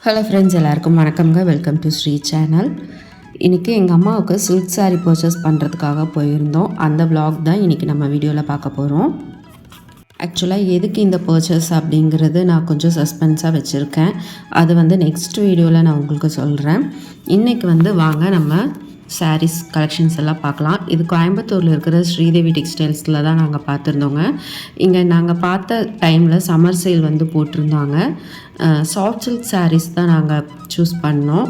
Hello friends, எல்லாருக்கும் வணக்கம்ங்க. Welcome to Sri channel. இன்றைக்கி எங்கள் அம்மாவுக்கு சில்க் சாரீ பர்ச்சேஸ் பண்ணுறதுக்காக போயிருந்தோம். அந்த vlog தான் இன்றைக்கி நம்ம வீடியோவில் பார்க்க போகிறோம். ஆக்சுவலாக எதுக்கு இந்த பர்ச்சேஸ் அப்படிங்கிறது நான் கொஞ்சம் சஸ்பென்ஸாக வச்சுருக்கேன். அது நெக்ஸ்ட் வீடியோவில் நான் உங்களுக்கு சொல்கிறேன். இன்றைக்கி வாங்க நம்ம சாரீஸ் கலெக்ஷன்ஸ் எல்லாம் பார்க்கலாம். இது கோயம்புத்தூரில் இருக்கிற ஸ்ரீதேவி டெக்ஸ்டைல்ஸில் தான் நாங்கள் பார்த்துருந்தோங்க. இங்கே நாங்கள் பார்த்த டைமில் சம்மர் சேல் போட்டிருந்தாங்க. சாஃப்ட் சில்க் சாரீஸ் தான் நாங்கள் சூஸ் பண்ணோம்.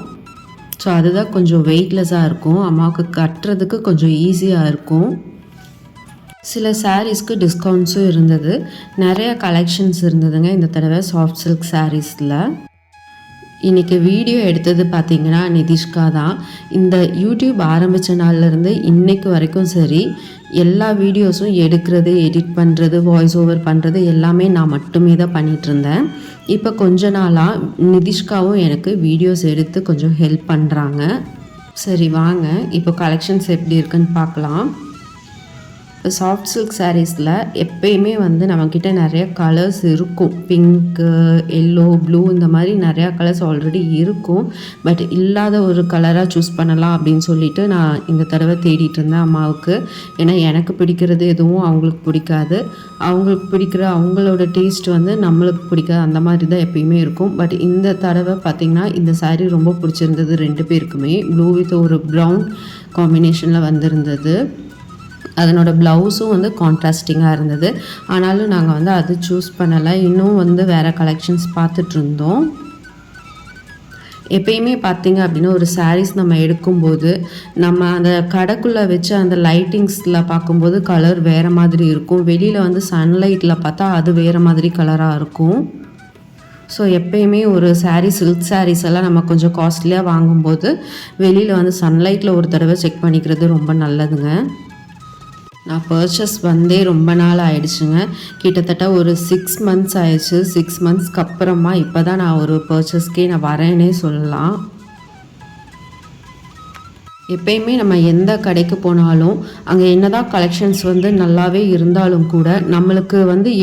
ஸோ அதுதான் கொஞ்சம் வெயிட்லெஸ்ஸாக இருக்கும், அம்மாவுக்கு கட்டுறதுக்கு கொஞ்சம் ஈஸியாக இருக்கும். சில சாரீஸ்க்கு டிஸ்கவுண்ட்ஸும் இருந்தது. நிறைய கலெக்ஷன்ஸ் இருந்ததுங்க இந்த தடவை சாஃப்ட் சில்க் சாரீஸில். இன்றைக்கி வீடியோ எடுத்தது பார்த்திங்கன்னா நிதிஷ்கா தான். இந்த யூடியூப் ஆரம்பித்த நாள்லேருந்து இன்றைக்கு வரைக்கும் சரி, எல்லா வீடியோஸும் எடுக்கிறது, எடிட் பண்ணுறது, வாய்ஸ் ஓவர் பண்ணுறது எல்லாமே நான் மட்டுமே தான் பண்ணிகிட்ருந்தேன். இப்போ கொஞ்ச நாளாக நிதிஷ்காவும் எனக்கு வீடியோஸ் எடுத்து கொஞ்சம் ஹெல்ப் பண்ணுறாங்க. சரி வாங்க இப்போ கலெக்ஷன்ஸ் எப்படி இருக்குன்னு பார்க்கலாம். இப்போ சாஃப்ட் சில்க் சாரீஸில் எப்பயுமே நம்மக்கிட்ட நிறைய கலர்ஸ் இருக்கும். பிங்க்கு, எல்லோ, ப்ளூ இந்த மாதிரி நிறையா கலர்ஸ் ஆல்ரெடி இருக்கும். பட் இல்லாத ஒரு கலராக சூஸ் பண்ணலாம் அப்படின்னு சொல்லிட்டு நான் இந்த தடவை தேடிட்டு இருந்தேன் அம்மாவுக்கு. ஏன்னா எனக்கு பிடிக்கிறது எதுவும் அவங்களுக்கு பிடிக்காது, அவங்களுக்கு பிடிக்கிற அவங்களோட டேஸ்ட் நம்மளுக்கு பிடிக்காது, அந்த மாதிரி தான் எப்பயுமே இருக்கும். பட் இந்த தடவை பார்த்திங்கன்னா இந்த சாரீ ரொம்ப பிடிச்சிருந்தது. 2 பேருக்குமே ப்ளூ வித் ஒரு ப்ரௌன் காம்பினேஷனில் வந்திருந்தது. அதனோட ப்ளவுஸும் கான்ட்ராஸ்டிங்காக இருந்தது. ஆனாலும் நாங்கள் அது சூஸ் பண்ணலை. இன்னும் வேறு கலெக்ஷன்ஸ் பார்த்துட்ருந்தோம். எப்பயுமே பார்த்திங்க அப்படின்னா ஒரு சாரீஸ் நம்ம எடுக்கும்போது நம்ம அந்த கடைக்குள்ளே வச்சு அந்த லைட்டிங்ஸில் பார்க்கும்போது கலர் வேறு மாதிரி இருக்கும். வெளியில் சன்லைட்டில் பார்த்தா அது வேறு மாதிரி கலராக இருக்கும். ஸோ எப்பயுமே ஒரு சாரீ, சில்க் சாரீஸ் எல்லாம் நம்ம கொஞ்சம் காஸ்ட்லியாக வாங்கும்போது வெளியில் சன்லைட்டில் ஒரு தடவை செக் பண்ணிக்கிறது ரொம்ப நல்லதுங்க. நான் பர்ச்சேஸ் ரொம்ப நாள் ஆயிடுச்சுங்க. கிட்டத்தட்ட ஒரு 6 months ஆயிடுச்சு. 6 monthsக்கு அப்புறமா இப்போ தான் நான் ஒரு பர்ச்சேஸ்க்கே நான் வரேன்னே சொல்லலாம். எப்பயுமே நம்ம எந்த கடைக்கு போனாலும் அங்கே என்னதான் கலெக்ஷன்ஸ் நல்லாவே இருந்தாலும் கூட நம்மளுக்கு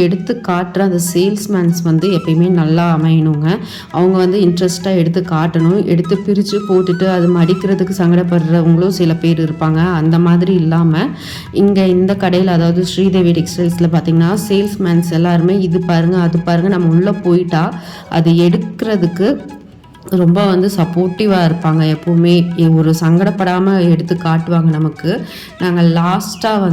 எடுத்து காட்டுற அந்த சேல்ஸ்மேன்ஸ் எப்பயுமே நல்லா அமையணுங்க. அவங்க இன்ட்ரெஸ்ட்டாக எடுத்து காட்டணும். எடுத்து பிரித்து போட்டுட்டு அது மடிக்கிறதுக்கு சங்கடப்படுறவங்களும் சில பேர் இருப்பாங்க. அந்த மாதிரி இல்லாமல் இங்கே இந்த கடையில், அதாவது ஸ்ரீதேவி டெக்ஸ்டைல்ஸில் பார்த்திங்கன்னா சேல்ஸ்மேன்ஸ் எல்லாருமே இது பாருங்கள், அது பாருங்கள், நம்ம உள்ளே போயிட்டா அது எடுக்கிறதுக்கு ரொம்ப சப்போர்ட்டிவாக இருப்பாங்க. எப்போவுமே ஒரு சங்கடப்படாமல் எடுத்து காட்டுவாங்க நமக்கு. நாங்கள் லாஸ்ட்டாக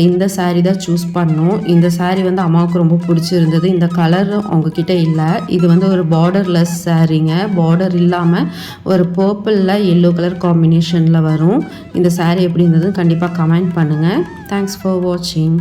இந்த சாரீ தான் சூஸ் பண்ணோம். இந்த சாரீ அம்மாவுக்கு ரொம்ப பிடிச்சிருந்தது. இந்த கலரும் அவங்கக்கிட்ட இல்லை. இது ஒரு பார்டர்லெஸ் சாரீங்க. பார்டர் இல்லாமல் ஒரு பர்பிளில் எல்லோ கலர் காம்பினேஷனில் வரும். இந்த சாரீ எப்படி இருந்தது கண்டிப்பாக கமெண்ட் பண்ணுங்கள். தேங்க்ஸ் ஃபார் வாட்சிங்.